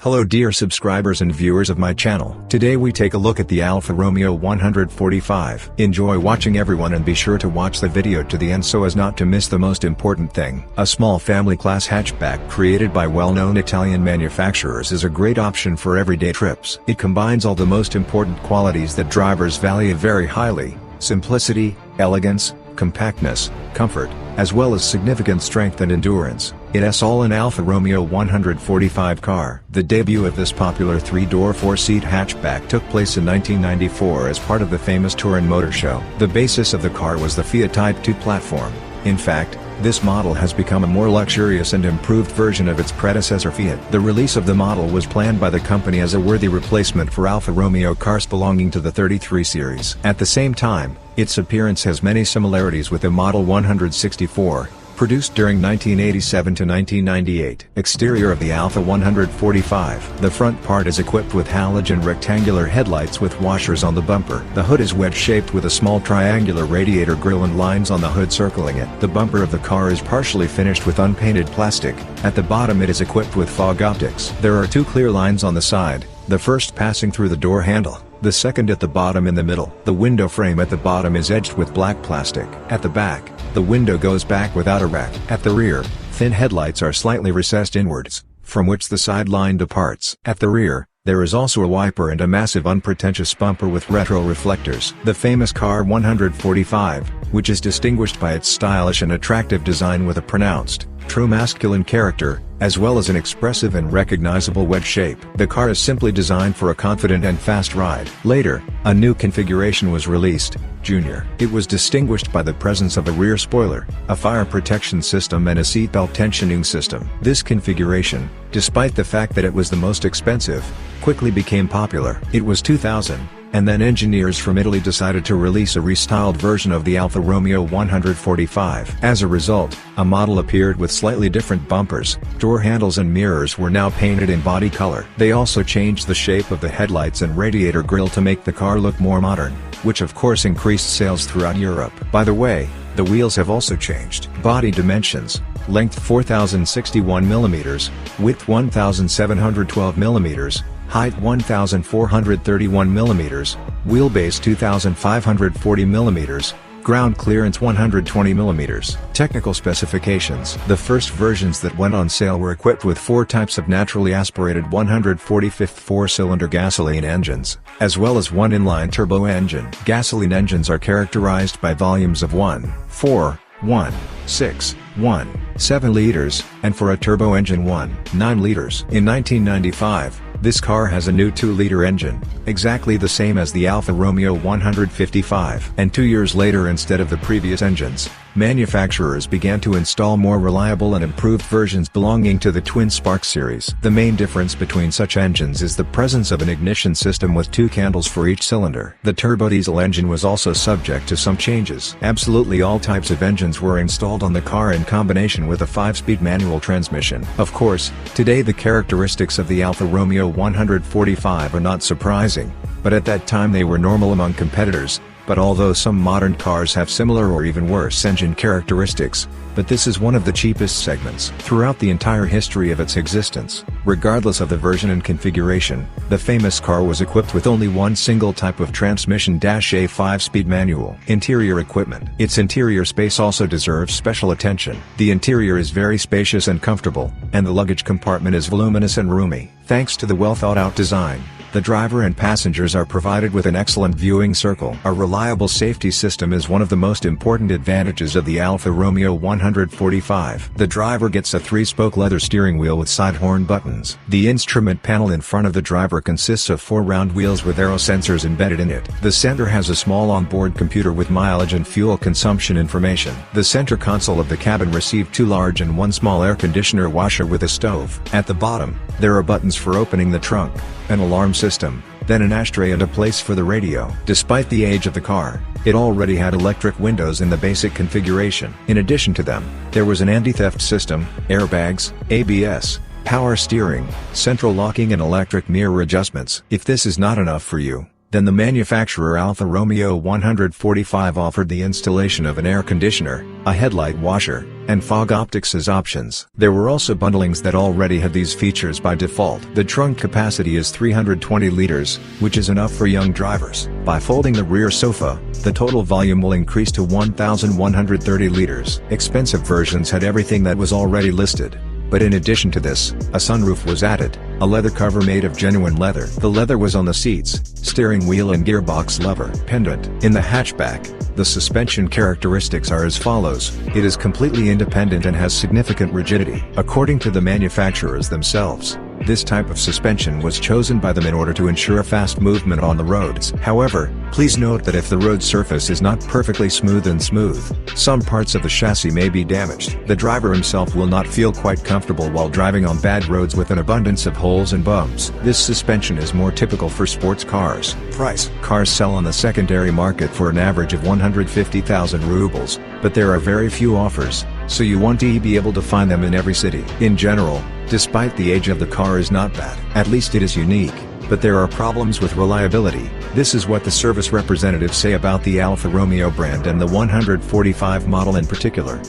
Hello dear subscribers and viewers of my channel. Today we take a look at the Alfa Romeo 145. Enjoy watching everyone and be sure to watch the video to the end so as not to miss the most important thing. A small family class hatchback created by well-known Italian manufacturers is a great option for everyday trips. It combines all the most important qualities that drivers value very highly: simplicity, elegance, compactness, comfort, as well as significant strength and endurance. It's all an Alfa Romeo 145 car. The debut of this popular 3-door 4-seat hatchback took place in 1994 as part of the famous Turin Motor Show. The basis of the car was the Fiat Type Two platform. In fact, this model has become a more luxurious and improved version of its predecessor Fiat. The release of the model was planned by the company as a worthy replacement for Alfa Romeo cars belonging to the 33 series. At the same time, its appearance has many similarities with the Model 164, produced during 1987 to 1998. Exterior of the Alfa 145. The front part is equipped with halogen rectangular headlights with washers on the bumper. The hood is wedge-shaped with a small triangular radiator grille and lines on the hood circling it. The bumper of the car is partially finished with unpainted plastic. At the bottom it is equipped with fog optics. There are two clear lines on the side, the first passing through the door handle, the second at the bottom in the middle. The window frame at the bottom is edged with black plastic. At the back, the window goes back without a rack. At the rear, thin headlights are slightly recessed inwards, from which the side line departs. At the rear, there is also a wiper and a massive unpretentious bumper with retro reflectors. The famous car 145, which is distinguished by its stylish and attractive design with a pronounced, true masculine character, as well as an expressive and recognizable wedge shape. The car is simply designed for a confident and fast ride. Later, a new configuration was released, Junior. It was distinguished by the presence of a rear spoiler, a fire protection system and a seatbelt tensioning system. This configuration, despite the fact that it was the most expensive, quickly became popular. It was 2000. And then engineers from Italy decided to release a restyled version of the Alfa Romeo 145. As a result, a model appeared with slightly different bumpers, door handles and mirrors were now painted in body color. They also changed the shape of the headlights and radiator grille to make the car look more modern, which of course increased sales throughout Europe. By the way, the wheels have also changed. Body dimensions: length 4061 mm, width 1712 mm, height 1431 mm, wheelbase 2540 mm, ground clearance 120 mm. Technical specifications: the first versions that went on sale were equipped with 4 types of naturally aspirated 145th 4-cylinder gasoline engines, as well as one inline turbo engine. Gasoline engines are characterized by volumes of 1.4, 1.6, 1.7 liters, and for a turbo engine 1.9 liters. In 1995, this car has a new 2-liter engine, exactly the same as the Alfa Romeo 155. And 2 years later, instead of the previous engines, manufacturers began to install more reliable and improved versions belonging to the twin spark series. The main difference between such engines is the presence of an ignition system with 2 candles for each cylinder. The turbo diesel engine was also subject to some changes. Absolutely all types of engines were installed on the car in combination with a 5-speed manual transmission. Of course, today the characteristics of the Alfa Romeo 145 are not surprising, but at that time they were normal among competitors. But although some modern cars have similar or even worse engine characteristics, but this is one of the cheapest segments. Throughout the entire history of its existence, regardless of the version and configuration, the famous car was equipped with only one single type of transmission: a 5-speed manual. Interior equipment: its interior space also deserves special attention. The interior is very spacious and comfortable, and the luggage compartment is voluminous and roomy. Thanks to the well-thought-out design, the driver and passengers are provided with an excellent viewing circle. A reliable safety system is one of the most important advantages of the Alfa Romeo 145. The driver gets a 3-spoke leather steering wheel with side horn buttons. The instrument panel in front of the driver consists of 4 round wheels with aero sensors embedded in it. The center has a small onboard computer with mileage and fuel consumption information. The center console of the cabin received 2 large and 1 small air conditioner washer with a stove. At the bottom, there are buttons for opening the trunk, an alarm system, then an ashtray and a place for the radio. Despite the age of the car, it already had electric windows in the basic configuration. In addition to them, there was an anti-theft system, airbags, ABS, power steering, central locking and electric mirror adjustments. If this is not enough for you, Then the manufacturer Alfa Romeo 145 offered the installation of an air conditioner, a headlight washer, and fog optics as options. There were also bundlings that already had these features by default. The trunk capacity is 320 liters, which is enough for young drivers. By folding the rear sofa, the total volume will increase to 1,130 liters. Expensive versions had everything that was already listed. But in addition to this, a sunroof was added, a leather cover made of genuine leather. The leather was on the seats, steering wheel and gearbox lever. Pendant. In the hatchback, the suspension characteristics are as follows. It is completely independent and has significant rigidity. According to the manufacturers themselves, this type of suspension was chosen by them in order to ensure fast movement on the roads. However, please note that if the road surface is not perfectly smooth, some parts of the chassis may be damaged. The driver himself will not feel quite comfortable while driving on bad roads with an abundance of holes and bumps. This suspension is more typical for sports cars. Price. Cars sell on the secondary market for an average of 150,000 rubles, but there are very few offers, so you want to be able to find them in every city. In general, despite the age of the car is not bad. At least it is unique, but there are problems with reliability. This is what the service representatives say about the Alfa Romeo brand and the 145 model in particular.